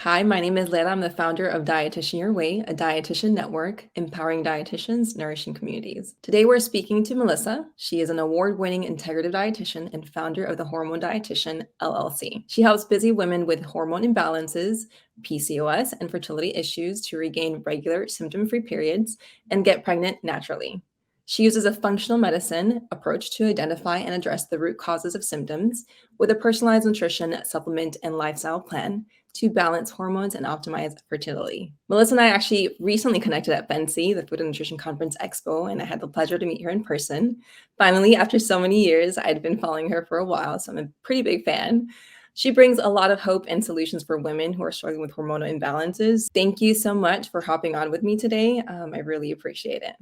Hi, my name is Leila. I'm the founder of Dietitian Your Way, a dietitian network empowering dietitians, nourishing communities. Today, we're speaking to Melissa. She is an award-winning integrative dietitian and founder of the Hormone Dietitian, LLC. She helps busy women with hormone imbalances, PCOS, and fertility issues to regain regular symptom-free periods and get pregnant naturally. She uses a functional medicine approach to identify and address the root causes of symptoms with a personalized nutrition, supplement, and lifestyle plan to balance hormones and optimize fertility. Melissa and I actually recently connected at FNC, the Food and Nutrition Conference Expo, and I had the pleasure to meet her in person. Finally, after so many years, I'd been following her for a while, so I'm a pretty big fan. She brings a lot of hope and solutions for women who are struggling with hormonal imbalances. Thank you so much for hopping on with me today. I really appreciate it.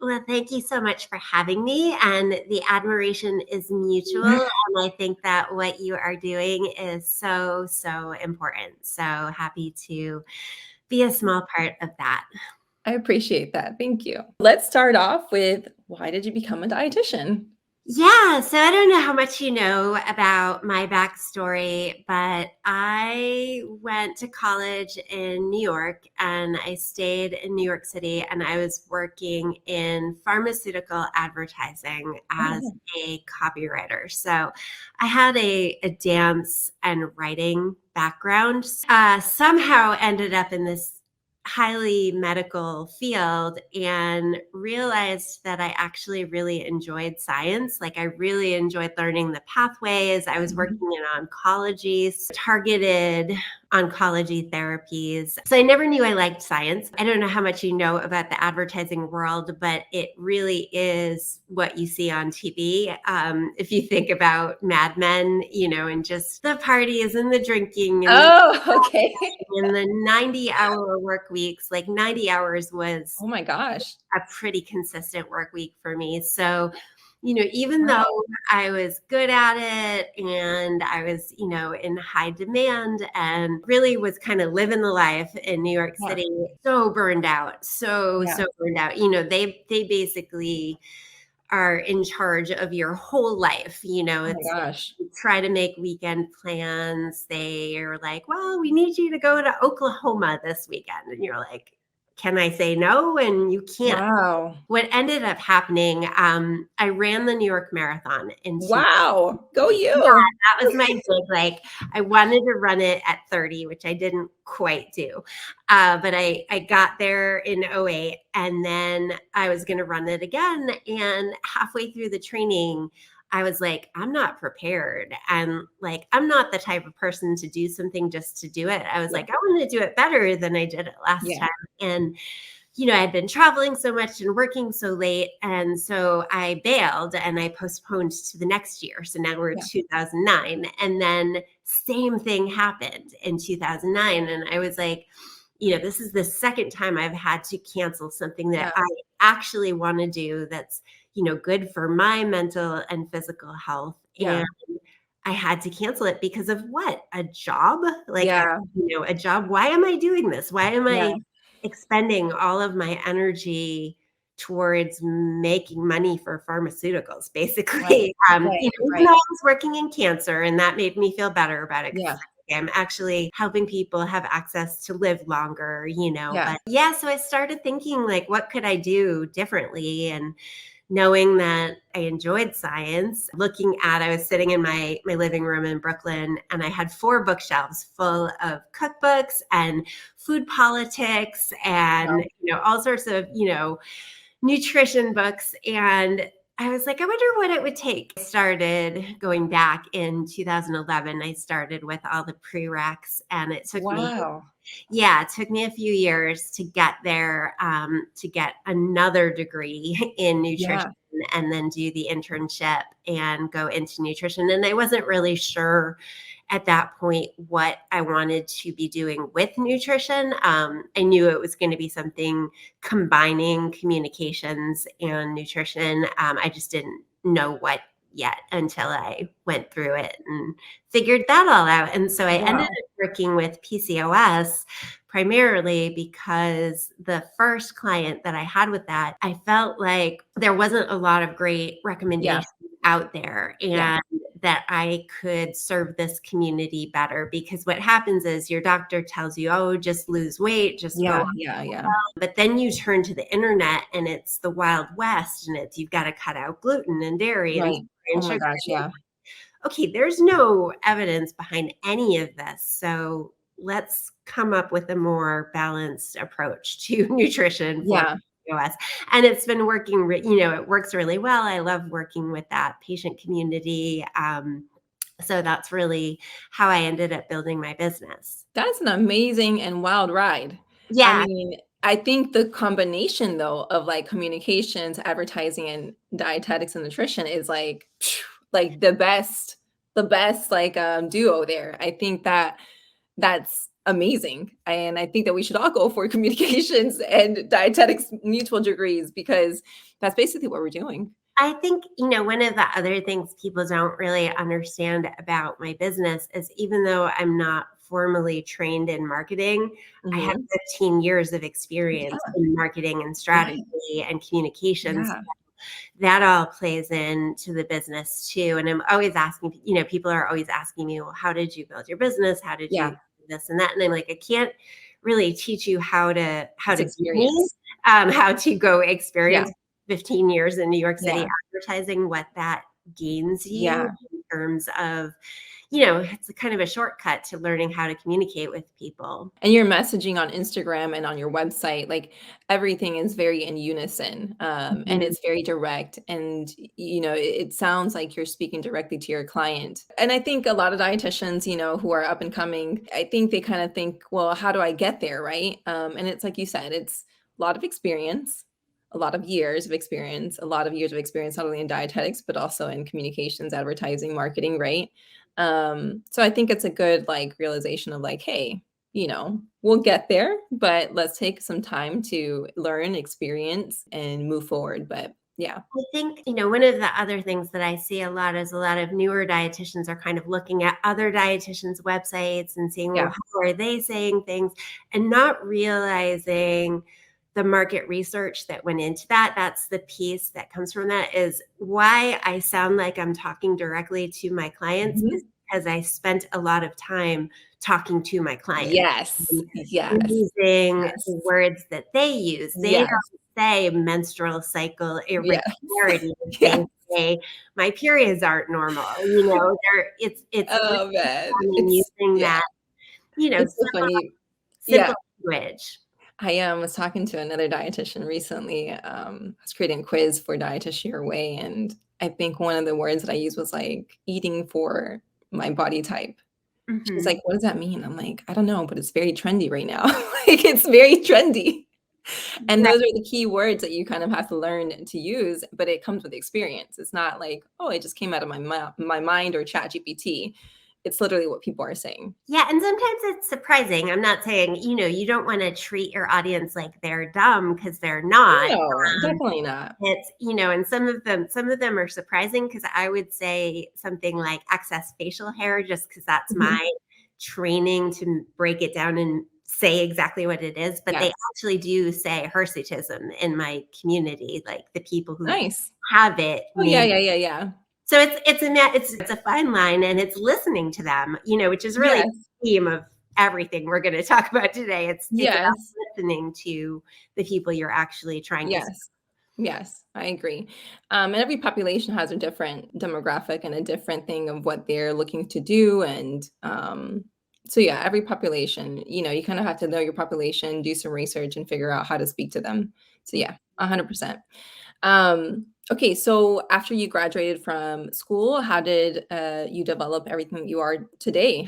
Well, thank you so much for having me. And the admiration is mutual. And I think that what you are doing is so, so important. So happy to be a small part of that. I appreciate that. Thank you. Let's start off with, why did you become a dietitian? Yeah, so I don't know how much you know about my backstory, but I went to college in New York and I stayed in New York City, and I was working in pharmaceutical advertising as a copywriter. So I had a dance and writing background. Somehow ended up in this highly medical field and realized that I actually really enjoyed science. Like I really enjoyed learning the pathways. I was working in oncology, targeted oncology therapies. So I never knew I liked science. I don't know how much you know about the advertising world, but it really is what you see on TV. If you think about Mad Men, and just the parties and the drinking and Okay. in the 90-hour work weeks, like 90 hours was Oh my gosh. a pretty consistent work week for me. So, even though I was good at it and I was, in high demand and really was kind of living the life in New York City, so burned out, so burned out. They basically are in charge of your whole life. Oh my It's gosh. try to make weekend plans. They are like, well, we need you to go to Oklahoma this weekend. And you're like, can I say no? And you can't. Wow. What ended up happening, I ran the New York Marathon in Wow. Go you. that was my big, like, I wanted to run it at 30, which I didn't quite do. But I got there in 08, and then I was going to run it again. And halfway through the training, I was like, I'm not prepared. And like, I'm not the type of person to do something just to do it. I was like, I want to do it better than I did it last time. And I'd been traveling so much and working so late. And so I bailed and I postponed to the next year. So now we're 2009. And then same thing happened in 2009. And I was like, this is the second time I've had to cancel something that I actually want to do that's, good for my mental and physical health. And I had to cancel it because of what? A job? Like, a job. Why am I doing this? Why am I expending all of my energy towards making money for pharmaceuticals, basically? Even though I was working in cancer, and that made me feel better about it. I'm actually helping people have access to live longer, But so I started thinking, like, what could I do differently? And knowing that I enjoyed science, I was sitting in my living room in Brooklyn, and I had 4 bookshelves full of cookbooks and food politics and, all sorts of, nutrition books. And I was like, I wonder what it would take. I started going back in 2011. I started with all the prereqs, and it took me a few years to get there, to get another degree in nutrition and then do the internship and go into nutrition. And I wasn't really sure at that point what I wanted to be doing with nutrition. I knew it was going to be something combining communications and nutrition. I just didn't know what yet until I went through it and figured that all out. And so I ended up working with PCOS primarily because the first client that I had with that, I felt like there wasn't a lot of great recommendations out there. And that I could serve this community better, because what happens is your doctor tells you, oh, just lose weight, just go. Yeah. But then you turn to the internet and it's the Wild West, and it's, you've got to cut out gluten and dairy and Right. soy Oh and my sugar. gosh, yeah. Okay, there's no evidence behind any of this. So let's come up with a more balanced approach to nutrition for Yeah. PCOS. And it's been working, it works really well. I love working with that patient community. So that's really how I ended up building my business. That's an amazing and wild ride. I Yeah. mean, I think the combination though of like communications, advertising, and dietetics and nutrition is like like the best like duo there. I think that that's amazing. And I think that we should all go for communications and dietetics mutual degrees because that's basically what we're doing. I think, one of the other things people don't really understand about my business is, even though I'm not formally trained in marketing, I have Mhm. 15 years of experience Yeah, in marketing and right. strategy and communications. Yeah. That all plays into the business too. And I'm always asking, people are always asking me, well, how did you build your business? How did you Yeah. do this and that? And I'm like, I can't really teach you how to It's be me, experience. how to go Yeah. experience 15 years in New York City Yeah. advertising, what that gains you Yeah. in terms of, it's a kind of a shortcut to learning how to communicate with people. And your messaging on Instagram and on your website, like everything is very in unison, and Mhm. it's very direct. And it sounds like you're speaking directly to your client. And I think a lot of dietitians, who are up and coming, I think they kind of think, well, how do I get there, right? And it's like you said, it's a lot of experience, a lot of years of experience, a lot of years of experience, not only in dietetics but also in communications, advertising, marketing, right? So I think it's a good like realization of like, hey, we'll get there, but let's take some time to learn, experience, and move forward. But yeah, I think, one of the other things that I see a lot is a lot of newer dietitians are kind of looking at other dietitians' websites and seeing, well, yeah, how are they saying things, and not realizing the market research that went into that. That's the piece that comes from that, is why I sound like I'm talking directly to my clients, is mhm. because I spent a lot of time talking to my clients, Yes, yes, using yes, the words that they use. They yes, don't say menstrual cycle yes, irregularities. They yes. say my periods aren't normal. It's really Oh man, fun in it's using yeah, that, it's so funny. simple Yeah, language. I was talking to another dietitian recently. I was creating a quiz for Dietitian Your Way, and I think one of the words that I used was like eating for my body type. She's Mhm. like, "What does that mean?" I'm like, "I don't know, but it's very trendy right now." Like, it's very trendy. And Right. those are the key words that you kind of have to learn to use, but it comes with experience. It's not like, "Oh, it just came out of my mind or ChatGPT." It's literally what people are saying. Yeah, and sometimes it's surprising. I'm not saying, you don't wanna treat your audience like they're dumb, because they're not. No, definitely not. It's, and some of them are surprising, because I would say something like excess facial hair, just because that's Mhm. my training to break it down and say exactly what it is. But they Yes. actually do say hirsutism in my community, like the people who Nice. have it Oh, yeah, mean. yeah, yeah, yeah. So it's a fine line, and it's listening to them, which is really Yes, the theme of everything we're going to talk about today. It's about yes, listening to the people you're actually trying to. yes, yes, I agree. And every population has a different demographic and a different thing of what they're looking to do, and so yeah, every population, you kind of have to know your population, do some research, and figure out how to speak to them. So yeah, 100%. Okay, so after you graduated from school, how did you develop everything you are today?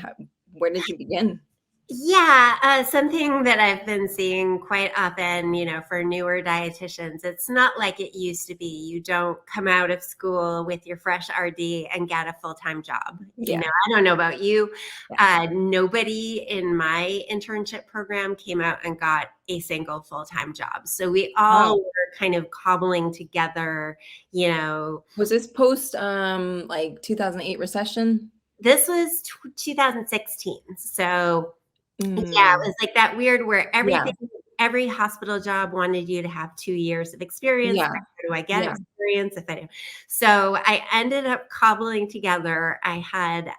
Where did you begin? Yeah, something that I've been seeing quite often, for newer dietitians, it's not like it used to be. You don't come out of school with your fresh RD and get a full-time job. Yeah, I don't know about you. yeah. Nobody in my internship program came out and got a single full-time job. So we all Wow. were kind of cobbling together, you know, Was this post like 2008 recession? this was 2016. So yeah, it Mm, was like that weird where yeah. every hospital job wanted you to have 2 years of experience. Yeah. How do I get Yeah. experience if I do? So I ended up cobbling together. I had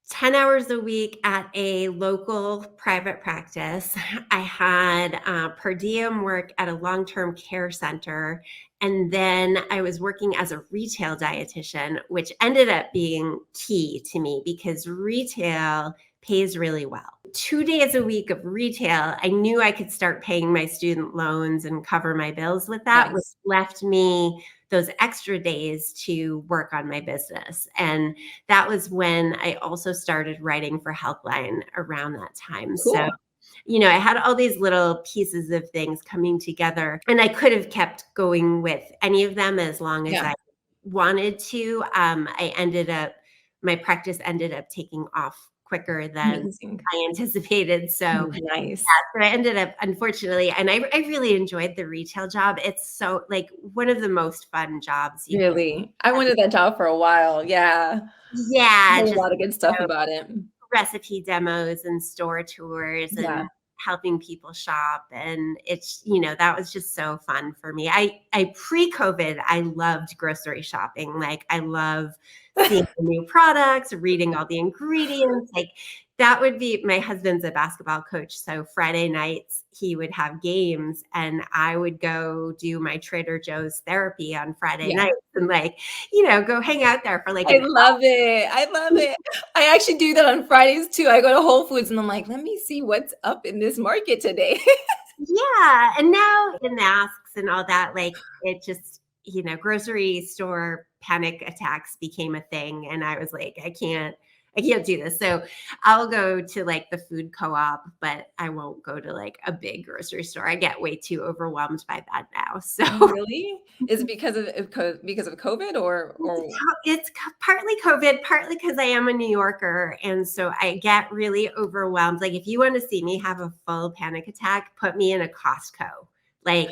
10 hours a week at a local private practice. I had per diem work at a long-term care center. And then I was working as a retail dietitian, which ended up being key to me because retail pays really well. 2 days a week of retail, I knew I could start paying my student loans and cover my bills with that, which Nice. left me those extra days to work on my business. And that was when I also started writing for Helpline around that time. So, Cool. I had all these little pieces of things coming together, and I could have kept going with any of them as long as Yeah. I wanted to. My practice ended up taking off quicker than Amazing. I anticipated. So Nice. so I ended up, unfortunately, and I really enjoyed the retail job. It's so like one of the most fun jobs you can. Really? I wanted that job for a while. Yeah. I Yeah, heard a just lot of good stuff about it. recipe demos and store tours Yeah. and helping people shop. And it's, that was just so fun for me. I pre-COVID, I loved grocery shopping. Like I love seeing the new products, reading all the ingredients. Like that would be, my husband's a basketball coach. So Friday nights he would have games and I would go do my Trader Joe's therapy on Friday Yeah. nights and go hang out there for like I an love it. I love it. I actually do that on Fridays too. I go to Whole Foods and I'm like, let me see what's up in this market today. Yeah. And now the masks and all that, like it just, grocery store panic attacks became a thing. And I was like, I can't do this. So I'll go to like the food co-op, but I won't go to like a big grocery store. I get way too overwhelmed by that now. So Really? Is it because of COVID or it's partly COVID, partly because I am a New Yorker. And so I get really overwhelmed. Like if you want to see me have a full panic attack, put me in a Costco, like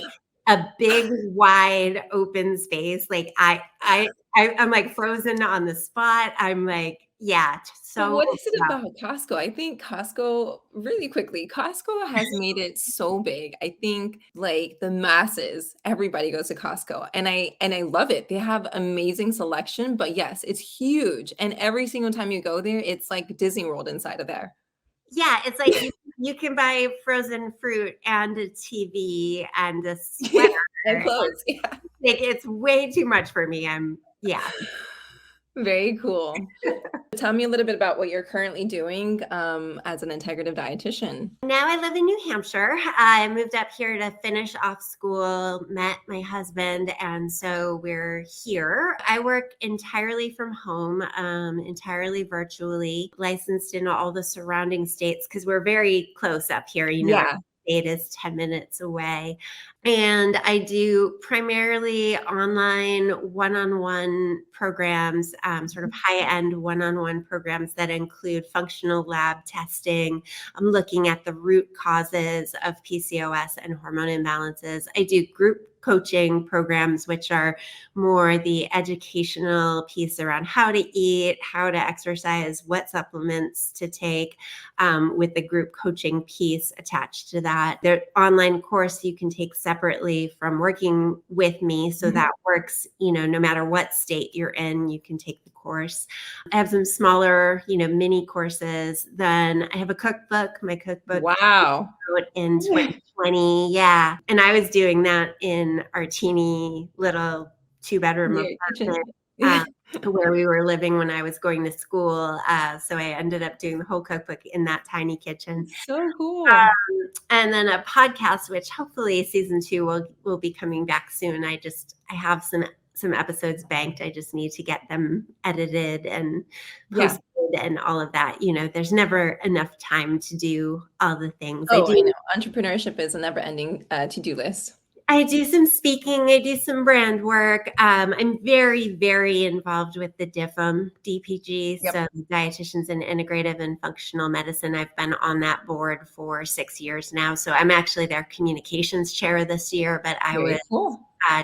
a big, wide open space. Like I'm like frozen on the spot. I'm like, yeah, But so what is it overwhelmed. about Costco? I think Costco really quickly, Costco has made it so big. I think like the masses, everybody goes to Costco and I love it. They have amazing selection, but yes, it's huge. And every single time you go there, it's like Disney World inside of there. Yeah, it's like you can buy frozen fruit and a TV and a sweater. And clothes. Yeah. Like it's way too much for me. Yeah. Very cool. Tell me a little bit about what you're currently doing as an integrative dietitian. Now I live in New Hampshire. I moved up here to finish off school, met my husband, and so we're here. I work entirely from home, entirely virtually, licensed in all the surrounding states because we're very close up here. Yeah. State is 10 minutes away. And I do primarily online one-on-one programs, sort of high-end one-on-one programs that include functional lab testing. I'm looking at the root causes of PCOS and hormone imbalances. I do group coaching programs, which are more the educational piece around how to eat, how to exercise, what supplements to take, with the group coaching piece attached to that. The online course you can take separately from working with me. So Mhm. that works, no matter what state you're in, you can take the course. I have some smaller, mini courses. Then I have a cookbook. My cookbook Wow. out in Yeah. 2020. Yeah. And I was doing that in our teeny little 2-bedroom Your kitchen. apartment. Where we were living when I was going to school. So I ended up doing the whole cookbook in that tiny kitchen. So cool. And then a podcast, which hopefully season 2 will be coming back soon. I have some episodes banked. I just need to get them edited and Yeah. posted and all of that. There's never enough time to do all the things. Oh, I know. Entrepreneurship is a never-ending to-do list. I do some speaking. I do some brand work. I'm very, very involved with the DPG, Yep. so Dietitians in Integrative and Functional Medicine. I've been on that board for 6 years now. So I'm actually their communications chair this year, but I Very was cool.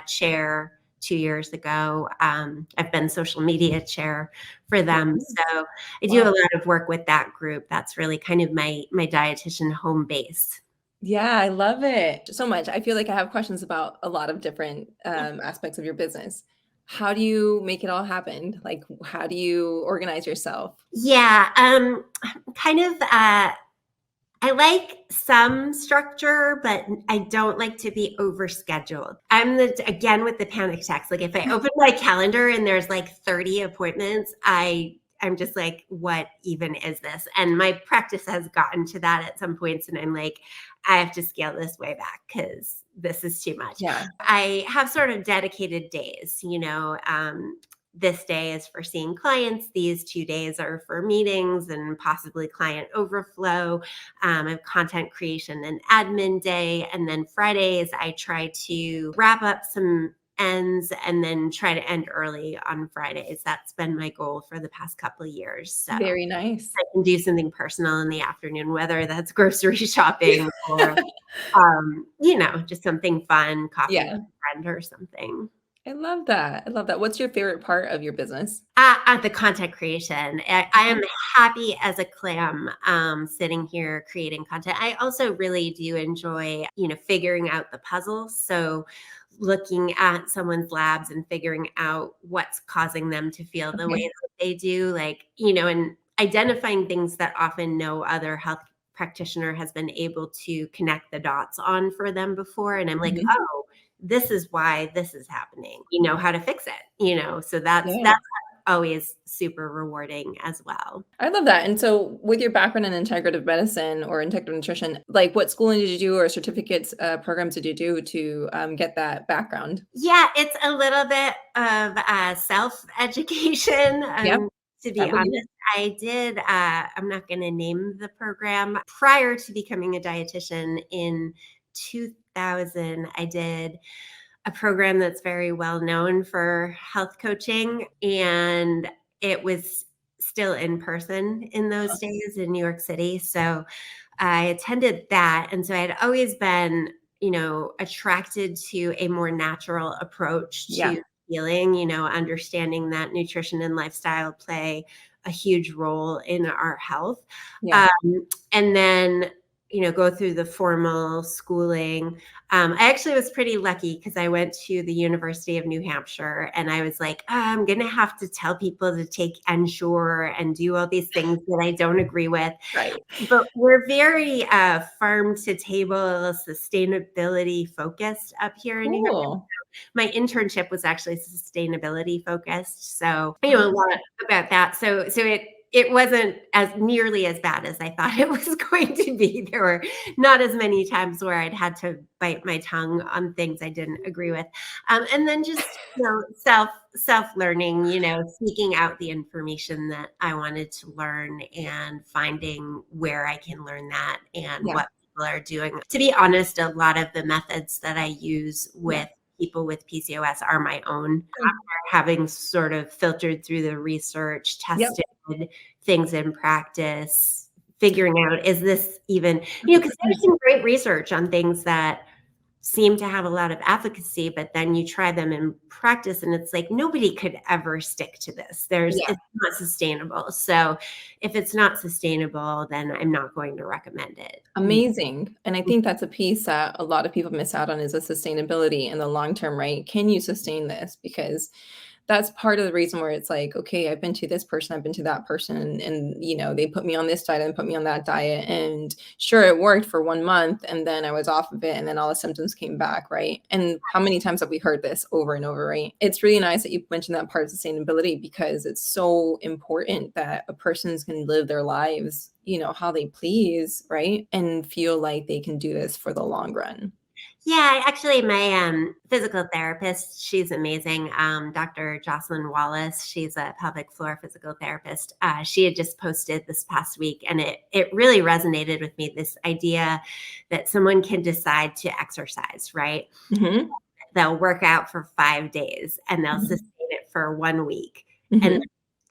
chair 2 years ago. I've been social media chair for them. So I do a Wow. lot of work with that group. That's really kind of my dietitian home base. Yeah, I love it so much. I feel like I have questions about a lot of different aspects of your business. How do you make it all happen? Like, how do you organize yourself? Yeah, kind of. I like some structure, but I don't like to be overscheduled. I'm again with the panic attacks. Like if I open my calendar and there's like 30 appointments, I'm just like, what even is this? And my practice has gotten to that at some points, and I'm like, I have to scale this way back because this is too much. Yeah. I have sort of dedicated days, this day is for seeing clients. These 2 days are for meetings and possibly client overflow. I have content creation and admin day. And then Fridays, I try to wrap up some ends and then try to end early on Fridays. That's been my goal for the past couple of years. So Very nice. I can do something personal in the afternoon, whether that's grocery shopping or, just something fun, coffee with Yeah. a friend or something. I love that. I love that. What's your favorite part of your business? At the content creation. I am happy as a clam sitting here creating content. I also really do enjoy, figuring out the puzzle. So looking at someone's labs and figuring out what's causing them to feel the way Okay. that they do, like, and identifying things that often no other health practitioner has been able to connect the dots on for them before. And I'm like, Mhm. oh, this is why this is happening. You know how to fix it, so that's Yeah. always super rewarding as well. I love that. And so, with your background in integrative medicine or integrative nutrition, like what schooling did you do or certificates, programs did you do to get that background? Yeah, it's a little bit of self-education. Yep, To I be believe honest, it. I did, I'm not going to name the program. Prior to becoming a dietitian in 2000, I did a program that's very well known for health coaching, and it was still in person in those days in New York City. So I attended that. And so I had always been, attracted to a more natural approach Yeah, to healing, understanding that nutrition and lifestyle play a huge role in our health. yeah. And then, go through the formal schooling. I actually was pretty lucky because I went to the University of New Hampshire, and I was like, I'm going to have to tell people to take Ensure and do all these things that I don't agree with. Right. But we're very farm to table, sustainability focused up here in New Hampshire. Cool. My internship was actually sustainability focused. So, a Awesome. lot about that. So it wasn't as nearly as bad as I thought it was going to be. There were not as many times where I'd had to bite my tongue on things I didn't agree with. And then just, self learning, seeking out the information that I wanted to learn and finding where I can learn that and Yeah, what people are doing. To be honest, a lot of the methods that I use yeah. with people with PCOS are my own, Good. having sort of filtered through the research, Yep. tested things in practice, figuring out, is this even, because there's 100%. some great research on things that seem to have a lot of efficacy, but then you try them in practice and it's like nobody could ever stick to this. Yeah. It's not sustainable. So if it's not sustainable, then I'm not going to recommend it. Amazing. And I think that's a piece that a lot of people miss out on is the sustainability in the long term, right? Can you sustain this? Because that's part of the reason where it's like, okay, I've been to this person, I've been to that person, and they put me on this diet and put me on that diet. And sure, it worked for 1 month, and then I was off of it, and then all the symptoms came back, right? And how many times have we heard this over and over, right? It's really nice that you mentioned that part of sustainability because it's so important that a person's can live their lives, how they please, right? And feel like they can do this for the long run. Yeah, actually, my physical therapist, she's amazing. Dr. Jocelyn Wallace, she's a pelvic floor physical therapist. She had just posted this past week, and it really resonated with me. This idea that someone can decide to exercise, right? Hmm. They'll work out for 5 days and they'll Hmm. sustain it for 1 week. And Hmm.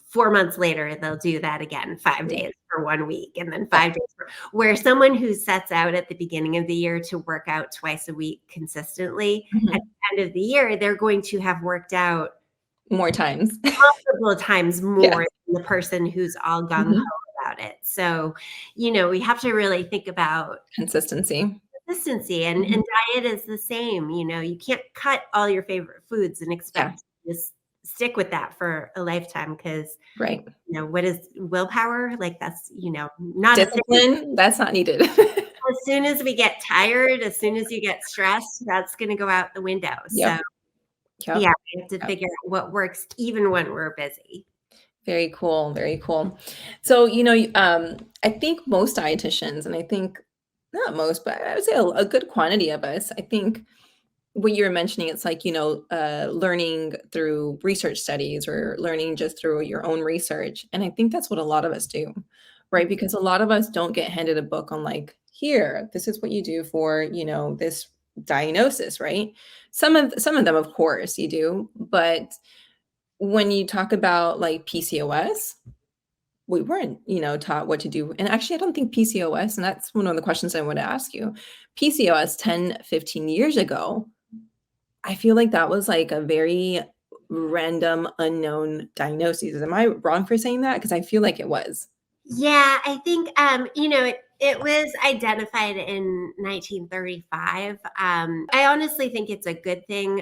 4 months later, they'll do that again, 5 days for 1 week, and then Yeah. 5 days where someone who sets out at the beginning of the year to work out twice a week consistently, at Mhm. the end of the year, they're going to have worked out More times. multiple times more Yes. than the person who's all gung Mhm. ho about it. So, we have to really think about Consistency. consistency, and diet is the same. You can't cut all your favorite foods and Yeah. expect to just stick with that for a lifetime, because Right. what is willpower? Like, that's not a thing. Discipline, that's not needed. As soon as we get tired, as soon as you get stressed, that's going to go out the window. So Yep. Yep. yeah, we have to Yep. figure out what works even when we're busy. Very cool. Very cool. So, I think most dietitians, and I think not most, but I would say a good quantity of us, I think what you were mentioning, it's like, learning through research studies or learning just through your own research. And I think that's what a lot of us do, right? Because a lot of us don't get handed a book on like, here, this is what you do for, this diagnosis, right? Some of them, of course, you do, but when you talk about like PCOS, we weren't, taught what to do. And actually, I don't think PCOS, and that's one of the questions I want to ask you, PCOS 10, 15 years ago, I feel like that was like a very random, unknown diagnosis. Am I wrong for saying that? Because I feel like it was. Yeah, I think it was identified in 1935. I honestly think it's a good thing,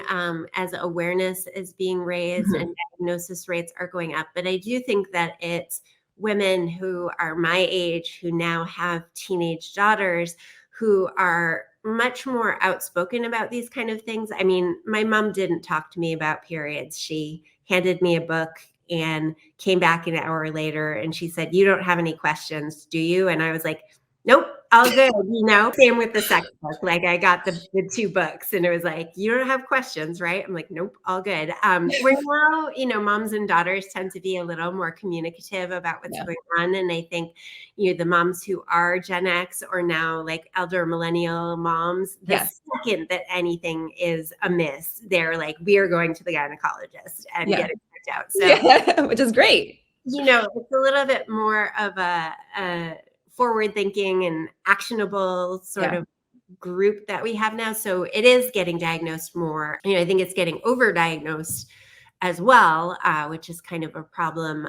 as awareness is being raised Mhm. and diagnosis rates are going up. But I do think that it's women who are my age, who now have teenage daughters, who are much more outspoken about these kind of things. I mean, my mom didn't talk to me about periods. She handed me a book and came back an hour later and she said, "You don't have any questions, do you?" And I was like, "Nope, all good." Same with the second book. Like, I got the two books and it was like, "You don't have questions, right?" I'm like, "Nope, all good." Where now, moms and daughters tend to be a little more communicative about what's Yeah. going on. And I think, the moms who are Gen X or now like elder millennial moms, the Yeah. second that anything is amiss, they're like, "We are going to the gynecologist and Yeah. getting checked out." So Yeah. Which is great. it's a little bit more of a forward thinking and actionable sort Yeah. of group that we have now. So it is getting diagnosed more. I think it's getting overdiagnosed as well, which is kind of a problem,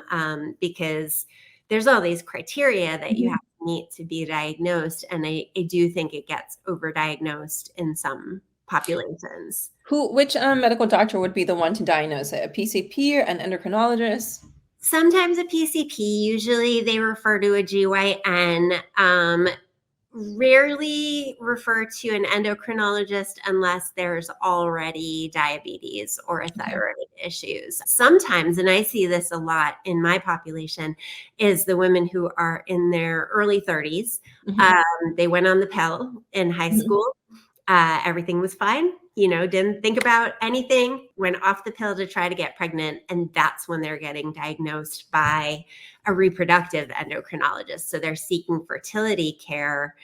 because there's all these criteria that you Mhm. have to meet to be diagnosed. And I do think it gets overdiagnosed in some populations. Which medical doctor would be the one to diagnose it? A PCP or an endocrinologist? Sometimes a PCP, usually they refer to a GYN, rarely refer to an endocrinologist unless there's already diabetes or a Okay. thyroid issues. Sometimes, and I see this a lot in my population, is the women who are in their early 30s. Mhm. They went on the pill in high Mhm. school. Everything was fine, didn't think about anything, went off the pill to try to get pregnant. And that's when they're getting diagnosed by a reproductive endocrinologist. So they're seeking fertility care.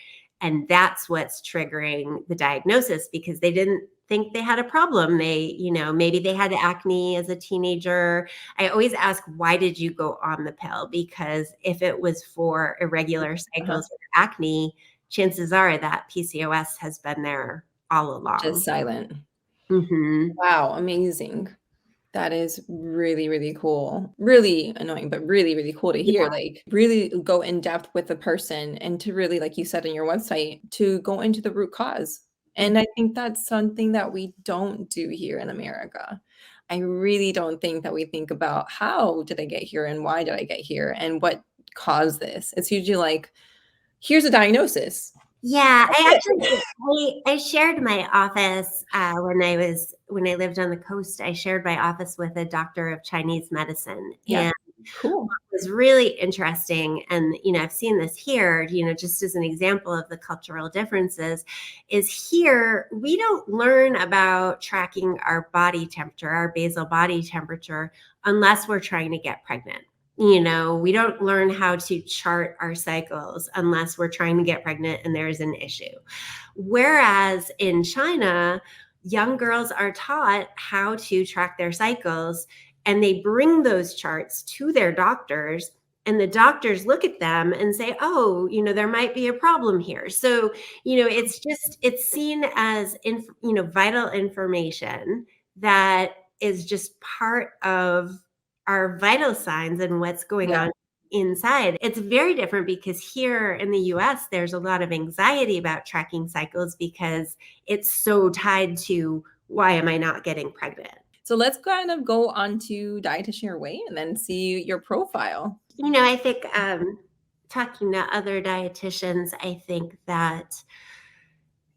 And that's what's triggering the diagnosis, because they didn't think they had a problem. Maybe they had acne as a teenager. I always ask, why did you go on the pill? Because if it was for irregular Uh-huh. cycles or acne, chances are that PCOS has been there all Just along. silent. Mhm. Wow, amazing. That is really, really cool. Really annoying, but really, really cool to hear. Yeah. Like, really go in depth with the person and to really, like you said in your website, to go into the root cause. And Mhm. I think that's something that we don't do here in America. I really don't think that we think about how did I get here and why did I get here and what caused this. It's usually like, here's a diagnosis. Yeah, That's I it. actually I shared my office, when I lived on the coast. I shared my office with a doctor of Chinese medicine, Yeah. and Cool. was really interesting. And, I've seen this here, just as an example of the cultural differences, is here we don't learn about tracking our body temperature, our basal body temperature, unless we're trying to get pregnant. We don't learn how to chart our cycles unless we're trying to get pregnant and there's an issue. Whereas in China, young girls are taught how to track their cycles, and they bring those charts to their doctors, and the doctors look at them and say, "Oh, there might be a problem here." So, it's seen as vital information that is just part of our vital signs and what's going Yeah. on inside. It's very different because here in the US, there's a lot of anxiety about tracking cycles because it's so tied to why am I not getting pregnant? So let's kind of go on to Dietitian Your Way and then see your profile. I think talking to other dietitians, I think that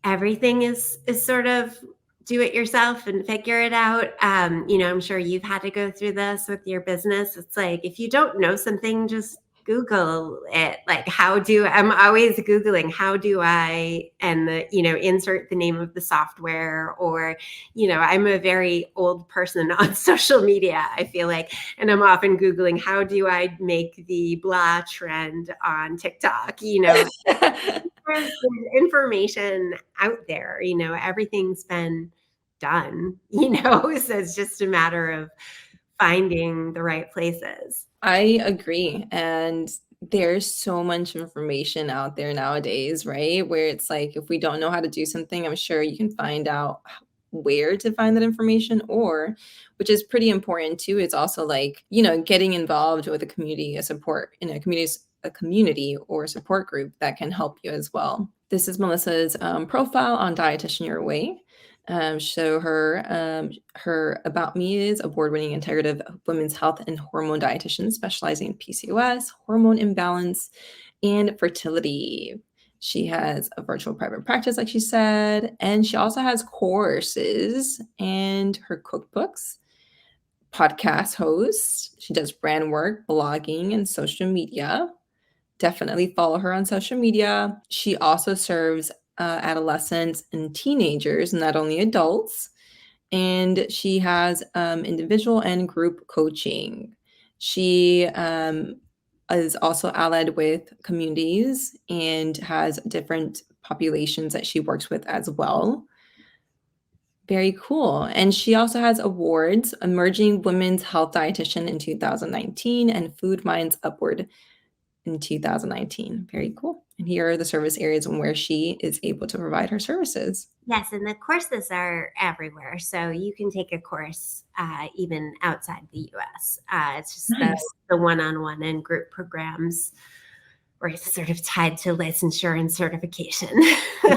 everything is sort of do it yourself and figure it out. I'm sure you've had to go through this with your business. It's like, if you don't know something, just Google it. Like, I'm always Googling, how do I, and insert the name of the software, or, I'm a very old person on social media, I feel like, and I'm often Googling, how do I make the blah trend on TikTok, there's information out there, everything's been done, so it's just a matter of finding the right places. I agree. And there's so much information out there nowadays, right? Where it's like, if we don't know how to do something, I'm sure you can find out where to find that information, or, which is pretty important too, it's also like, getting involved with a community, a community or a support group that can help you as well. This is Melissa's profile on Dietitian Your Way. So her about me is award-winning integrative women's health and hormone dietitian specializing in PCOS, hormone imbalance, and fertility. She has a virtual private practice, like she said, and she also has courses and her cookbooks, podcast host. She does brand work, blogging, and social media. Definitely follow her on social media. She also serves adolescents and teenagers, not only adults. And she has individual and group coaching. She is also allied with communities and has different populations that she works with as well. Very cool. And she also has awards, Emerging Women's Health Dietitian in 2019 and Food Minds Upward in 2019. Very cool. And here are the service areas and where she is able to provide her services. Yes, and the courses are everywhere. So you can take a course even outside the US. It's just Nice. the one-on-one and group programs where it's sort of tied to licensure and certification.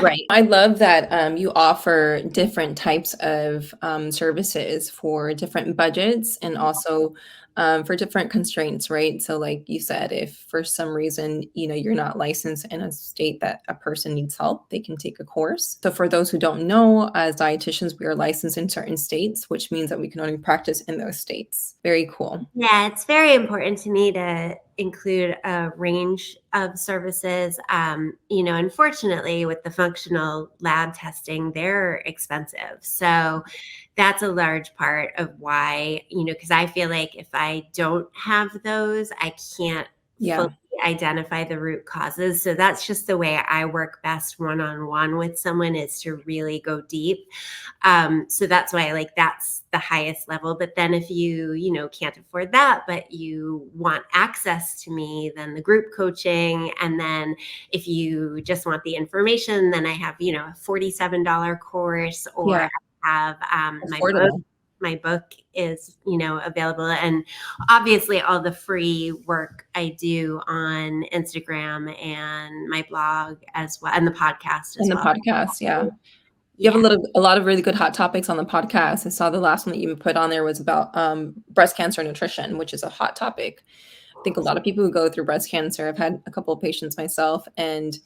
Right. I love that you offer different types of services for different budgets and also for different constraints, right? So like you said, if for some reason, you're not licensed in a state that a person needs help, they can take a course. So for those who don't know, as dietitians, we are licensed in certain states, which means that we can only practice in those states. Very cool. Yeah, it's very important to me to include a range of services. Unfortunately, with the functional lab testing, they're expensive. So that's a large part of why, because I feel like if I don't have those, I can't fully identify the root causes. So that's just the way I work best one-on-one with someone, is to really go deep. So that's why that's the highest level. But then if you, can't afford that, but you want access to me, then the group coaching. And then if you just want the information, then I have, a $47 course, or have my book is, available. And obviously all the free work I do on Instagram and my blog as well, and the podcast as well. You have a lot of really good hot topics on the podcast. I saw the last one that you put on there was about breast cancer nutrition, which is a hot topic. I think a lot of people who go through breast cancer, I've had a couple of patients myself, and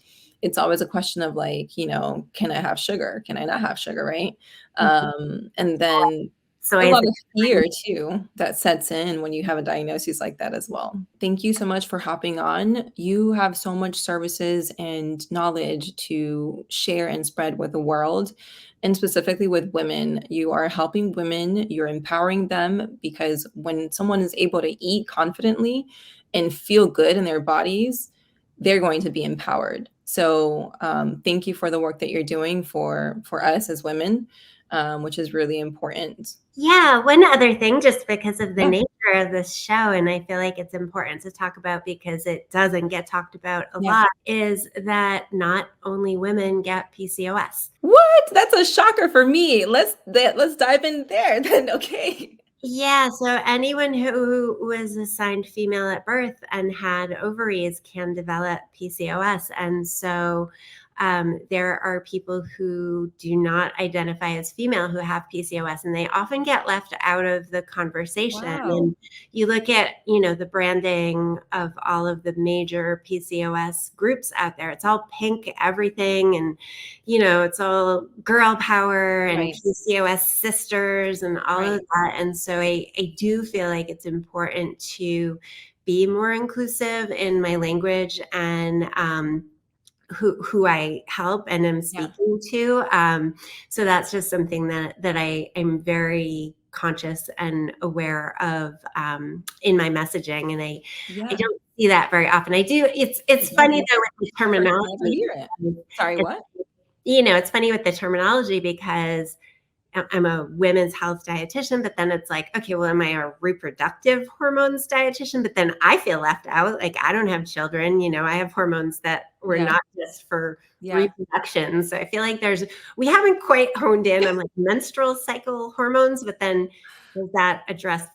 it's always a question of can I have sugar? Can I not have sugar? Right. And then a lot of fear too that sets in when you have a diagnosis like that as well. Thank you so much for hopping on. You have so much services and knowledge to share and spread with the world, and specifically with women. You are helping women, you're empowering them, because when someone is able to eat confidently and feel good in their bodies, they're going to be empowered. So thank you for the work that you're doing for us as women, which is really important. Yeah, one other thing, just because of the nature of this show, and I feel like it's important to talk about because it doesn't get talked about a lot, is that not only women get PCOS. What? That's a shocker for me. Let's dive in there then. Okay. Yeah, so anyone who was assigned female at birth and had ovaries can develop PCOS. And so there are people who do not identify as female who have PCOS, and they often get left out of the conversation. Wow. And you look at, the branding of all of the major PCOS groups out there, it's all pink everything. And it's all girl power and Right. PCOS sisters and all of Right. that. And so I do feel like it's important to be more inclusive in my language and who I help and am Yeah. speaking to. So that's just something that I am very conscious and aware of in my messaging, and I Yeah. don't see that very often. I do. It's Yeah. funny though with the First time I ever terminology. hear it. Sorry, It's what? it's funny with the terminology because I'm a women's health dietitian, but then it's like, okay, well, am I a reproductive hormones dietitian? But then I feel left out. Like I don't have children, I have hormones that were Yeah. not just for Yeah. reproduction. So I feel like we haven't quite honed in on like menstrual cycle hormones, but then does that address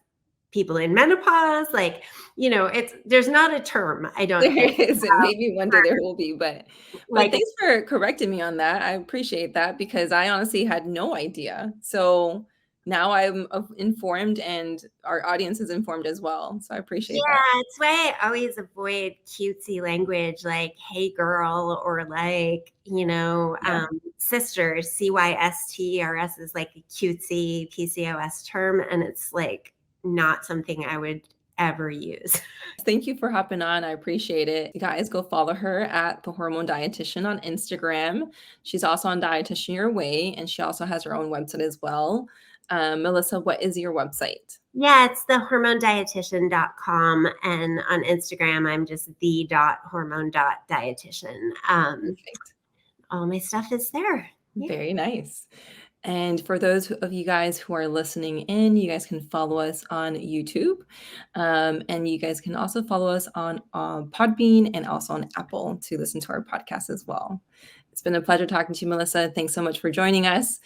people in menopause? Like, there's not a term, I don't There think, isn't. Maybe one day there will be, but like, thanks for correcting me on that. I appreciate that because I honestly had no idea. So now I'm informed and our audience is informed as well. So I appreciate that. yeah, it's why I always avoid cutesy language like "Hey girl" or like, Yeah. sisters, CYSTERS is like a cutesy PCOS term, and it's like not something I would ever use. Thank you for hopping on. I appreciate it. You guys go follow her at the Hormone Dietitian on Instagram. She's also on Dietitian Your Way, and she also has her own website as well. Melissa, what is your website? Yeah, it's the hormonedietitian.com, and on Instagram I'm just the.hormone.dietitian. Perfect. All my stuff is there. Yeah. Very nice. And for those of you guys who are listening in, you guys can follow us on YouTube. And you guys can also follow us on Podbean and also on Apple to listen to our podcast as well. It's been a pleasure talking to you, Melissa. Thanks so much for joining us.